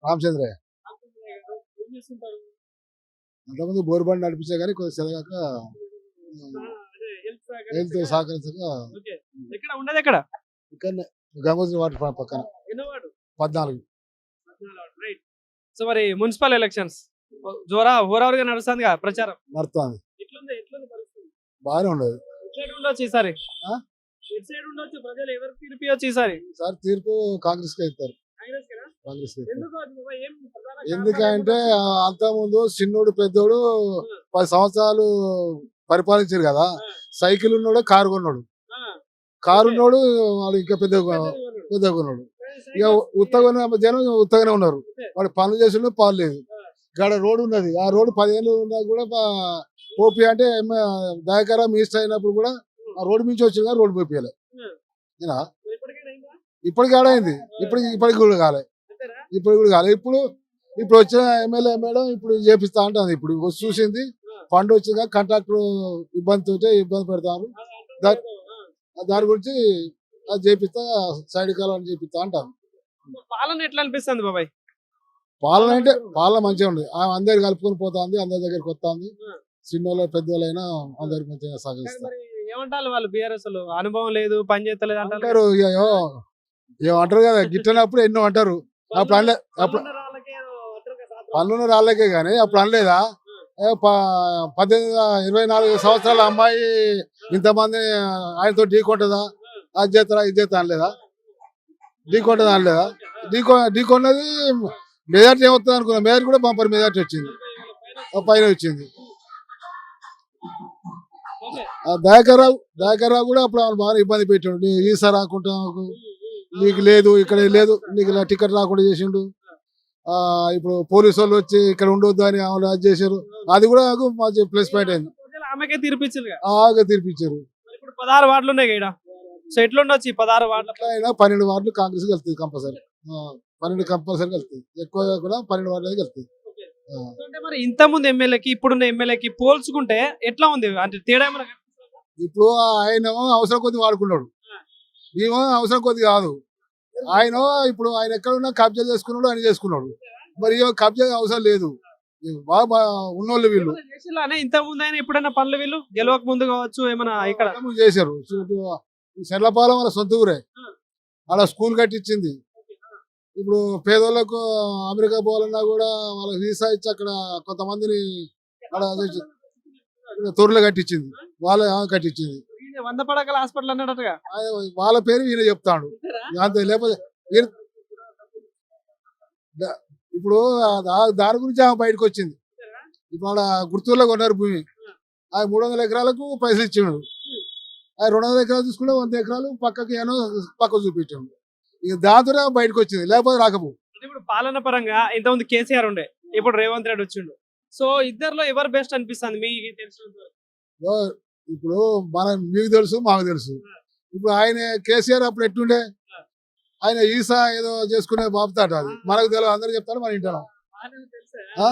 రామచంద్రయ్య. రామచంద్రయ్య గారు ఏం చేస్తుంటారు? అంతకుముందు బోరు బండి నడిపించే కానీ కొద్దిగా సెలగాక అదే హెల్త్ హెల్త్ సహకరించక ఓకే. ఎక్కడ ఉండదు ఎక్కడ? ఇక్కడనే గంగోత్రి వాటర్ ఫామ్ పక్కన ఎన్నో వాడు? 14. రైట్. సో మరి మున్సిపల్ ఎలక్షన్స్ హోరావరిగా నడుస్తుందిగా ప్రచారం. నడుస్తుంది, ఎట్లుంది పరిస్థితి? బాగానే ఉండదు. ఎటు సైడ్ ఉండొచ్చు ఈసారి? ఆ? ఎటు సైడ్ ఉండొచ్చు? ప్రజలు ఎవరికి తీర్పియొచ్చు ఈసారి? సార్ తీర్పు కాంగ్రెస్ కే ఇస్తారు. కాంగ్రెస్ కేనా? కాంగ్రెస్ కే ఇస్తారు. ఎందుకు అది బాబా? ఏం ప్రధాన కారణాలు ఎందుకంటే ఏముంటాయి? అంతకుముందు చిన్నోడు పెద్దోడు 10 సంవత్సరాలు పరిపాలించారు కదా. ఆ, సైకిల్ ఉన్నాడు, కారు కొన్నాడు. ఆ, కారు ఓకే. ఉన్నాడు, వాడు ఇంకా పెద్దది కొన్నాడు. పెద్దగా కొన్నాడు. ఇక సైకిల్ ఉత్తగా జనం ఉత్తగానే ఉన్నారు. ఓకే. వాడు పనులు చేసిన పాలు లేదు. ఆ, గాడ రోడ్డు ఉన్నది, ఆ రోడ్డు 10 ఏళ్ళు ఉన్నా కూడా పోపి అంటే దయాకర మినిస్టర్ అయినప్పుడు కూడా ఆ రోడ్డు మించి వచ్చింది కానీ రోడ్డు పోపియాలి. ఆ. ఇప్పటికైనా అయిందా? ఇప్పటికి ఆడైంది, ఇప్పటికి కూడా కాలే. అంతేనా? ఇప్పుడు కూడా కాలే. ఇప్పుడు వచ్చిన ఎమ్మెల్యే మేడం ఇప్పుడు చేపిస్తా అంటుంది. ఇప్పుడు వచ్చి చూసింది, ఆ, ఫండ్ వచ్చింది, కాంట్రాక్టర్ ఇబ్బంది పెడతారు. ఆ, అంటున్నారు దా- ఏదో, ఆ. దాని గురించి అది చేపిస్తా, సైడ్ కాలం చేపిస్తా అంటారు. పాలన ఎట్లా అనిపిస్తుంది బాబాయ్? పాలన అంటే పాలన మంచిగా ఉంది. ఆమె అందరు కలుపుకొని పోతుంది, అందరి దగ్గరికి వస్తుంది. ఆ. చిన్నోళ్ళు పెద్దోళ్ళైనా అందరికి మంచిగా కానీ సహకరిస్తారు. మరి ఏమంటారు వాళ్ళు బీఆర్ఎస్ అనుభవం లేదు, పని చేస్తలేదు అంటారు. అంటారు ఇక ఏమంటారు కదా, గిట్టనప్పుడు ఎన్నో అంటారు. అప్పుడు అనలే, అప్పుడు పనున్న వాళ్ళకే ఏదో అంటారు కదా సాధారణ. పనున్న రాళ్ళకే కానీ అప్పుడు అనలేదా? 24 సంవత్సరాల అమ్మాయి ఇంతమంది ఆయనతో ఢీకొంటుందా, అది చేస్తారా ఇది చేస్తా అనలేదా? ఢీకొంటుందా అనలేదా? ఢీకొన్నది మెజార్టీ ఏమవుతుంది అనుకున్నా. మెజార్టీ కూడా బంపర్ మెజార్టీ వచ్చింది, పైన వచ్చింది. ఓకే. ఆ దయాకర్రావు కూడా అప్పుడు ఆమెను బాగా ఇబ్బంది పెట్టాడు. నీ ఈసా రాకుండా నీకు లేదు, ఇక్కడ లేదు, నీకు ఇలా టికెట్ రాకుండా చేసిండు. ఇప్పుడు పోలీసు వాళ్ళు వచ్చి ఇక్కడ ఉండొద్దు అని ఆమెను అది చేశారు. అది కూడా నాకు మంచి ప్లస్ పాయింట్ అయింది. ప్రజలు ఆమెకే తీర్పిచ్చారు కదా. ఆగా తీర్పిచ్చారు. మరి ఇప్పుడు 16 వార్డులు ఉన్నాయి ఇక్కడ. సో ఎట్లుండొచ్చు ఈ 16 వార్డుల? అట్లా అయినా 12 వార్డులు కాంగ్రెస్ వెళ్తుంది కంపల్సరీ. 12 కంపల్సరీ వెళ్తుంది, ఎక్కువ కూడా 12 వార్డులు వెళ్తుంది. ఓకే. అంటే మరి ఇంత ముందు ఎమ్మెల్యేకి ఇప్పుడున్న ఎమ్మెల్యేకి పోల్చుకుంటే ఎట్లా ఉంది? అంటే తేడా ఏమైనా కనిపిస్తుందా? ఇప్పుడు ఆయన అవసరం కొద్ది వాడుకున్నాడు, ఈమె అవసరం కొద్ది కాదు. ఆయన ఇప్పుడు ఆయన ఎక్కడున్నా కబ్జా చేసుకున్నాడు, ఆయన చేసుకున్నాడు. మరి ఈమె కబ్జా అవసరం లేదు. బాగా ఉన్నోళ్ళు వీళ్ళు ఏమైనా చేసిల్లానే ఇంత ముందు అయినా ఎప్పుడైనా పనులు వీళ్ళు గెలవక ముందు కావచ్చు ఏమైనా ఇక్కడ? చేశారు. చెర్లపాలెం వాళ్ళ సొంత ఊరే, అలా స్కూల్ కట్టించింది. ఇప్పుడు పేదోళ్ళకు అమెరికా పోవాలన్నా కూడా వాళ్ళకి వీసా ఇచ్చి అక్కడ కొంతమందిని అక్కడ తొర్రలు కట్టించింది, వాళ్ళ కట్టించింది. 100 పడకల హాస్పిటల్ అన్నాడటగా. వాళ్ళ పేరు ఈయన చెప్తాడు అంతే. లేకపోతే ఇప్పుడు దాని గురించి ఆమె బయటకు వచ్చింది. ఇప్పుడు ఆడ గుర్తూరులో కొన్నారు భూమి, ఆ 300 ఎకరాలకు పైసలు ఇచ్చాడు. ఆ 200 ఎకరాలు తీసుకుంటే 100 ఎకరాలు పక్కకి ఏమో పక్క చూపించాడు. ఇక దాంతోనే ఆమె బయటకు వచ్చింది, లేకపోతే రాకపో. అంటే ఇప్పుడు పాలన పరంగా ఇంతకుముందు కేసీఆర్ ఉండే, ఇప్పుడు రేవంత్ రెడ్డి వచ్చిండు. సో ఇద్దర్లో ఎవరు బెస్ట్ అనిపిస్తుంది మీకు తెలిసినంత వరకు? ఇప్పుడు మీకు తెలుసు, మాకు తెలుసు. ఇప్పుడు ఆయన కేసీఆర్ అప్పుడు ఎట్టుండే, ఆయన ఈసా ఏదో చేసుకునే బాపుతాట, అది మనకు తెలియదు, అందరూ చెప్తారు, మనం వింటాం ఆ?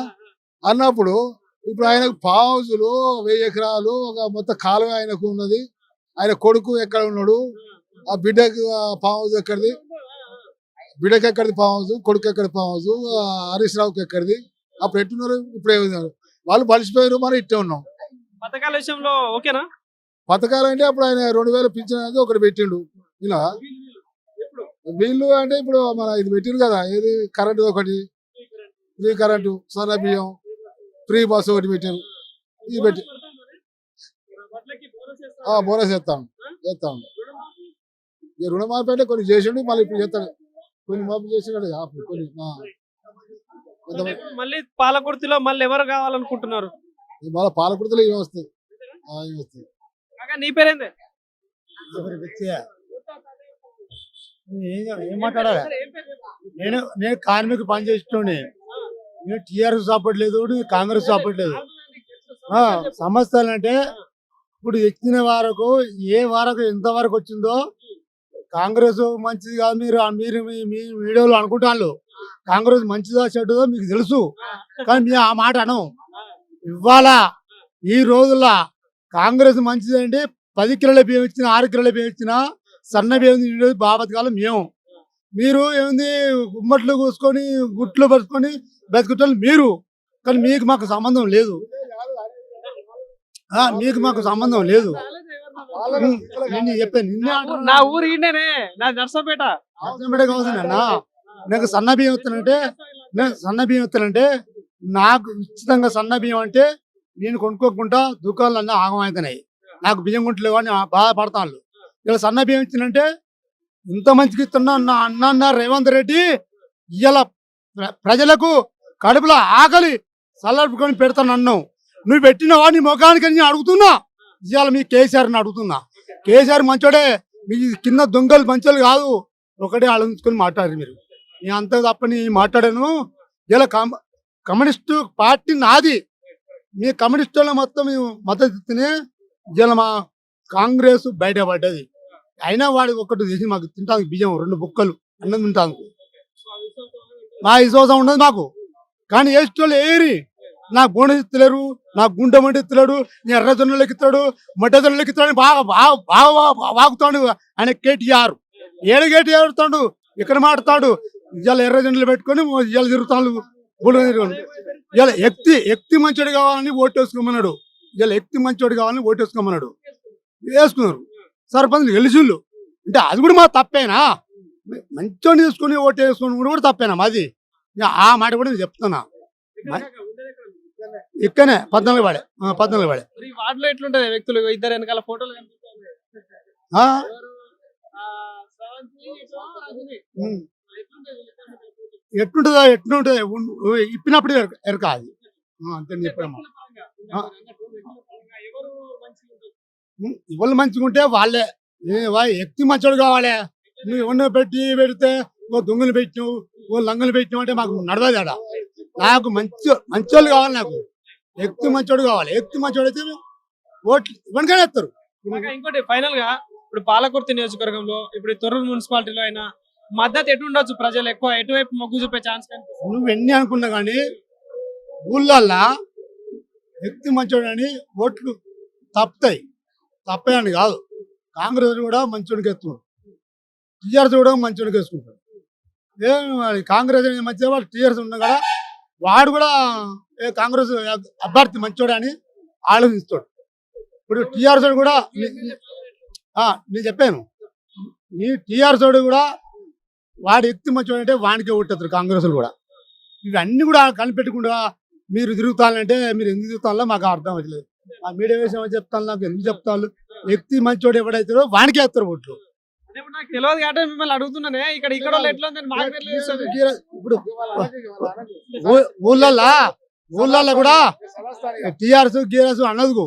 అన్నప్పుడు ఇప్పుడు ఆయనకు ఫామ్ హౌజులు 1000 ఎకరాలు ఒక మొత్తం కాలువ ఆయనకు ఉన్నది. ఆయన కొడుకు ఎక్కడ ఉన్నాడు, ఆ బిడ్డకి ఫామ్ హౌస్ ఎక్కడిది, బిడ్డకి ఎక్కడిది ఫామ్ హౌస్, కొడుకు ఎక్కడి ఫామ్ హౌస్, హరీష్ రావుకి ఎక్కడిది. అప్పుడు ఎట్టున్నారు, ఇప్పుడు ఏమన్నారు, వాళ్ళు బలిసిపోయారు, మనం ఇట్టే ఉన్నాం. పథకాల విషయంలో ఓకేనా? పథకాలు అంటే అప్పుడు ఆయన 2000 పింఛన్ అనేది ఒకటి పెట్టిండు. ఇలా వీళ్ళు అంటే ఇప్పుడు మన ఇది పెట్టిరు కదా, ఏది కరెంటు ఒకటి, ఫ్రీ కరెంటు, సన్న బియ్యం, ఫ్రీ బస్సు ఒకటి పెట్టారు. ఇది పెట్టి బోనస్ చేస్తాను. ఈ రుణమాఫీ అంటే కొన్ని చేసిండు, మళ్ళీ ఇప్పుడు చేస్తాడు. కొన్ని మాఫీ చేసినాడు అప్పుడు కొన్ని. మళ్ళీ పాలకుర్తిలో మళ్ళీ ఎవరు కావాలనుకుంటున్నారు? మళ్ళీ పాలకుర్తిలో ఇవి వస్తాయి, ఇవి వస్తాయి. నీ పేరేందే? ఏం మాట్లాడాలి? నేను కార్మిక పని చేస్తుండే. నేను టీఆర్ఎస్ సపోర్ట్ లేదు, కాంగ్రెస్ సపోర్ట్ లేదు. సమస్యలు అంటే ఇప్పుడు ఎక్కిన వరకు ఎంత వరకు వచ్చిందో కాంగ్రెస్ మంచిది కాదు. మీరు మీ వీడియోలో అనుకుంటాను కాంగ్రెస్ మంచిదా చెడ్డదో మీకు తెలుసు, కానీ మీరు ఆ మాట అనం. ఇవాళ ఈ రోజుల్లో కాంగ్రెస్ మంచిదంటే 10 కిలోల బియ్యం ఇచ్చిన, 6 కిలోల బియ్యం ఇచ్చిన, సన్న బియ్యం బాబత్ కాలం మేము మీరు ఏంది గుమ్మట్లు కూసుకొని గుట్లు పరుచుకొని బతుకుతారు మీరు, కానీ మీకు మాకు సంబంధం లేదు. మీకు మాకు సంబంధం లేదు. నేను చెప్పాను నిన్నే నా ఊరు ఈయననే, నా నర్సపేట. అంటున్నా కావాల్సిందన్న. నాకు సన్న బియ్యం వస్తానంటే నాకు ఉచితంగా సన్న బియ్యం అంటే నేను కొనుక్కోకుండా దుకాణాలు అన్నీ ఆగమవుతున్నాయి. నాకు బియ్యం కొంటలేవు అని బాధపడతాను. ఇలా సన్న బియ్యం ఇచ్చినంటే ఇంత మంచిగా ఇస్తున్నా నా అన్న రేవంత్ రెడ్డి ఇలా ప్రజలకు కడుపులో ఆకలి చల్లడుకొని పెడతాను అన్నావు. నువ్వు పెట్టినవా నీ ముఖానికి నేను అడుగుతున్నా. ఇవాళ మీ కేసీఆర్ని అడుగుతున్నా. కేసీఆర్ మంచోడే, మీ కింద దొంగలు మంచోళ్ళు కాదు. ఒకటే ఆలోచించుకొని మాట్లాడారు మీరు. నేను అంత తప్పని మాట్లాడాను. ఇలా కమ్యూనిస్టు పార్టీ నాది. మీ కమ్యూనిస్టుల మొత్తం మద్దతు ఇస్తేనే ఇలా మా కాంగ్రెస్ బయటపడ్డది. అయినా వాడి ఒకటి చేసి మాకు తింటాను బియ్యం 2 బుక్కలు అన్నం తింటాను. మా విశ్వాసం ఉండదు మాకు. కానీ వేసేటోళ్ళు ఏరి నాకు బోనస్ ఇస్తలేరు, నాకు గుండె మంట ఇస్తలేడు, నేను ఎర్రజొన్నలకి ఇస్తాడు, మొట్టజొన్నలకి ఇస్తాడు, బాగా బాగా బాగా వాగుతాడు. ఆయన కేటీఆర్ కేటీఆర్ ఇస్తాడు, ఇక్కడ మాట్లాడు. ఇవాళ ఎర్రజొన్నలు పెట్టుకొని ఇవాళ తిరుగుతాడు. ఇవాళ ఎక్తి మంచోడు కావాలని ఓటేసుకోమన్నాడు. ఇవాళ ఎక్తి మంచోడు కావాలని ఓటేసుకోమన్నాడు. వేసుకున్నారు. సర్పంచ్ గెలిచిళ్ళు అంటే అది కూడా మా తప్పేనా? మంచోడిని తీసుకుని ఓటు వేసుకుని కూడా తప్పేనా మాది? ఆ మాట కూడా నేను చెప్తున్నా. ఇక్కనే 14 వాడే. వార్డులో ఎట్లుంటది వ్యక్తులు ఇద్దరు వెనకాల ఫోటోలు ఎట్లుంటదో ఇప్పినప్పుడు ఎరక అది అంతే చెప్పాము. ఇవాళ మంచిగా ఉంటే వాళ్ళే ఎక్తి మంచోడు కావాలి. నువ్వు ఎవరినో పెడితే ఓ దొంగలు పెట్టినావు, ఓ లంగలు పెట్టినావు అంటే మాకు నడవదు. ఆడ నాకు మంచోళ్ళు కావాలి. నాకు ఎక్తి మంచోడు కావాలి. ఎక్తి మంచోడు అయితే ఓట్లు ఇవ్వనికనే వేస్తారు. ఇంకోటి ఫైనల్ గా ఇప్పుడు పాలకుర్తి నియోజకవర్గంలో ఇప్పుడు తొర్రూరు మున్సిపాలిటీలో అయినా మద్దతు ఎటుండొచ్చు? ప్రజలు ఎక్కువ ఎటువైపు మొగ్గు చూపే ఛాన్స్ కనిపిస్తుంది? నువ్వు ఎన్ని అనుకున్నా కానీ ఊళ్ళల్లా ఎక్తి మంచోడు అని ఓట్లు తప్పని కాదు. కాంగ్రెస్ కూడా మంచోడికి వేస్తున్నాడు, టీఆర్ఎస్ కూడా మంచోడికి వేసుకుంటాడు. కాంగ్రెస్ మంచిగా వాడు టీఆర్ఎస్ ఉన్నా కూడా వాడు కూడా కాంగ్రెస్ అభ్యర్థి మంచోడు అని ఆలోచిస్తాడు. ఇప్పుడు టీఆర్ఎస్ కూడా నేను చెప్పాను, ఈ టీఆర్ఎస్ కూడా వాడు ఎత్తి మంచోడు అంటే వాడికే ఓటేస్తారు కాంగ్రెస్ కూడా. ఇవన్నీ కూడా కనిపెట్టకుండా మీరు తిరుగుతానంటే మీరు ఎందుకు తిరుగుతాలో మాకు అర్థం అవ్వట్లేదు. ఆ మీడియా విషయం చెప్తాను, నాకు ఎందుకు చెప్తాను. వ్యక్తి మంచోడు ఎవడైతారో వాడికే వేస్తారు ఓట్లు. నాకు తెలియదు కాబట్టి మిమ్మల్ని అడుగుతున్నానే. ఇక్కడ ఎట్లా ఉందని మాకు తెలియదు. ఇప్పుడు ఊళ్ళల్లో కూడా టీఆర్ఎస్ గీఆర్ఎస్ అన్నది.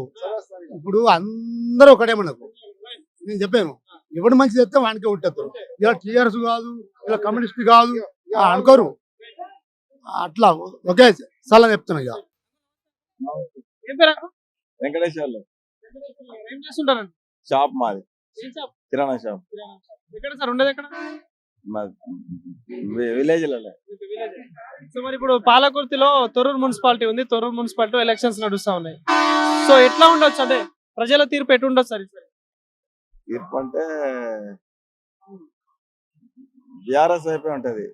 ఇప్పుడు అందరూ ఒకటే మనకు. నేను చెప్పాను, ఎవడు మంచి చెప్తే వానికే ఉంటారు. ఇలా టీఆర్ఎస్ కాదు, ఇలా కమ్యూనిస్ట్ కాదు అనుకోరు. అట్లా ఒకే సలహా చెప్తున్నా. ఇక వెంకటేశ్వర్లు ఏం చేస్తుంటారండి? షాప్ మాది, కిరాణా షాప్. ఎక్కడ సార్ ఉండేది? ఎక్కడ? విలేజ్. సో మరి ఇప్పుడు పాలకుర్తిలో తొర్రూరు మున్సిపాలిటీ ఉంది. తొర్రూరు మున్సిపాలిటీ ఎలక్షన్స్ నడుస్తా ఉన్నాయి. సో ఎట్లా ఉండొచ్చు అంటే ప్రజల తీర్పు ఎటు ఉండొచ్చు సార్? తీర్పు అంటే బీఆర్ఎస్ అయిపోయి ఉంటది.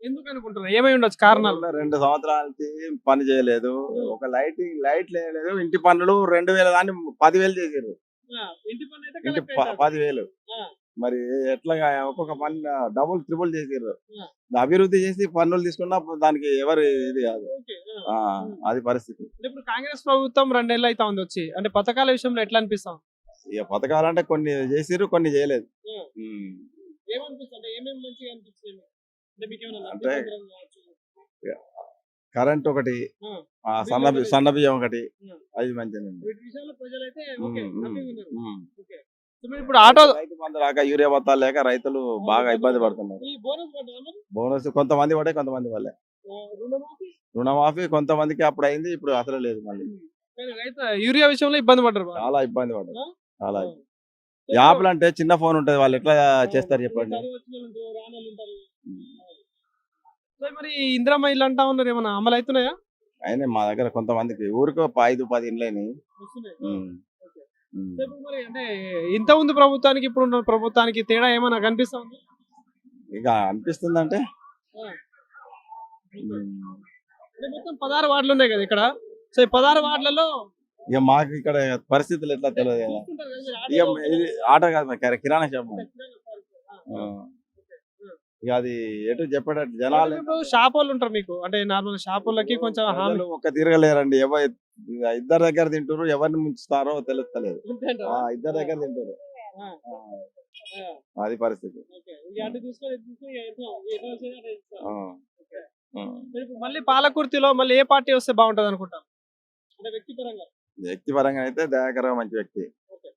ఎందుకు అనుకుంటున్నారు? ఏమై ఉండొచ్చు కారణాలు? 2 సంవత్సరాలకి పని చేయలేదు, ఒక లైట్ లేదు. ఇంటి పనులు 2000 దాన్ని 10,000 చేసారు. ఇంటి పని అయితే ఇంటి 10,000. మరి ఎట్లా ఒక్కొక్క పని డబుల్ ట్రిపుల్ చేసారు. అభివృద్ధి చేసి పన్నులు తీసుకున్నా దానికి ఎవరు ఇది కాదు. అది పరిస్థితి. ఇప్పుడు కాంగ్రెస్ ప్రభుత్వం 2 ఏళ్ళు అయితే ఉంది వచ్చి, అంటే పథకాల విషయంలో ఎట్లా అనిపిస్తాం? ఇక పథకాలంటే కొన్ని చేసిర్రు, కొన్ని చేయలేదు. అంటే కరెంట్ ఒకటి, సన్న బియ్యం ఒకటి, అది మంచిగా. ఇప్పుడు ఆటో రైతు బంధు రాక యూరియా బత్తాలు లేక రైతులు బాగా ఇబ్బంది పడుతున్నారు. బోనస్ కొంతమంది పడే, కొంతమంది వాళ్ళే. రుణమాఫీ కొంతమందికి అప్పుడు అయింది, ఇప్పుడు అసలు లేదు. మళ్ళీ యూరియా విషయంలో ఇబ్బంది పడ్డారు, చాలా ఇబ్బంది పడ్డారు. చాలా యాప్లు అంటే చిన్న ఫోన్ ఉంటది, వాళ్ళు ఎట్లా చేస్తారు చెప్పండి. మరి ఇందిరమ్మ ఇల్లు అంటా ఉన్నారు, ఏమన్నా అమలు అవుతున్నాయా? అయినా మా దగ్గర కొంతమందికి ఊరికి 5-10 ఇండ్లని. మరి అంటే ఇంత ముందు ప్రభుత్వానికి ఇప్పుడు ప్రభుత్వానికి తేడా ఏమన్నా కనిపిస్తా ఉంది? ఇక అనిపిస్తుందంటే అంటే మొత్తం 16 వార్డులు ఉన్నాయి కదా ఇక్కడ. సో ఈ 16 వార్డులలో ఇక మాకు ఇక్కడ పరిస్థితులు ఎట్లా తెలియదు కదా. చూసుకుంటారు కదా మీరు ఇక ఆటోలో. ఇది ఆటో కాదు మాది కిరాణా షాప్ మాది. ఆ. ఇక అది ఎటు చెప్పేటట్టు జనాలు ఇప్పుడు షాప్ వాళ్ళు ఉంటారు మీకు, అంటే నార్మల్ షాప్ వాళ్ళకి కొంచెం హామీ ప్రజలు ఒక్క తిరగలేరండి. ఇద్దరు దగ్గర తింటారు, ఎవరిని ముంచుతారో తెలుస్తలేదు. ఇద్దరు దగ్గర తింటారు. అది పరిస్థితి. ఆ. ఆ. మళ్ళీ పాలకుర్తిలో మళ్ళీ ఏ పార్టీ వస్తే బాగుంటది అనుకుంటాం అంటే వ్యక్తిపరంగా? వ్యక్తిపరంగా అయితే దయాకర్ మంచి వ్యక్తి. ఓకే.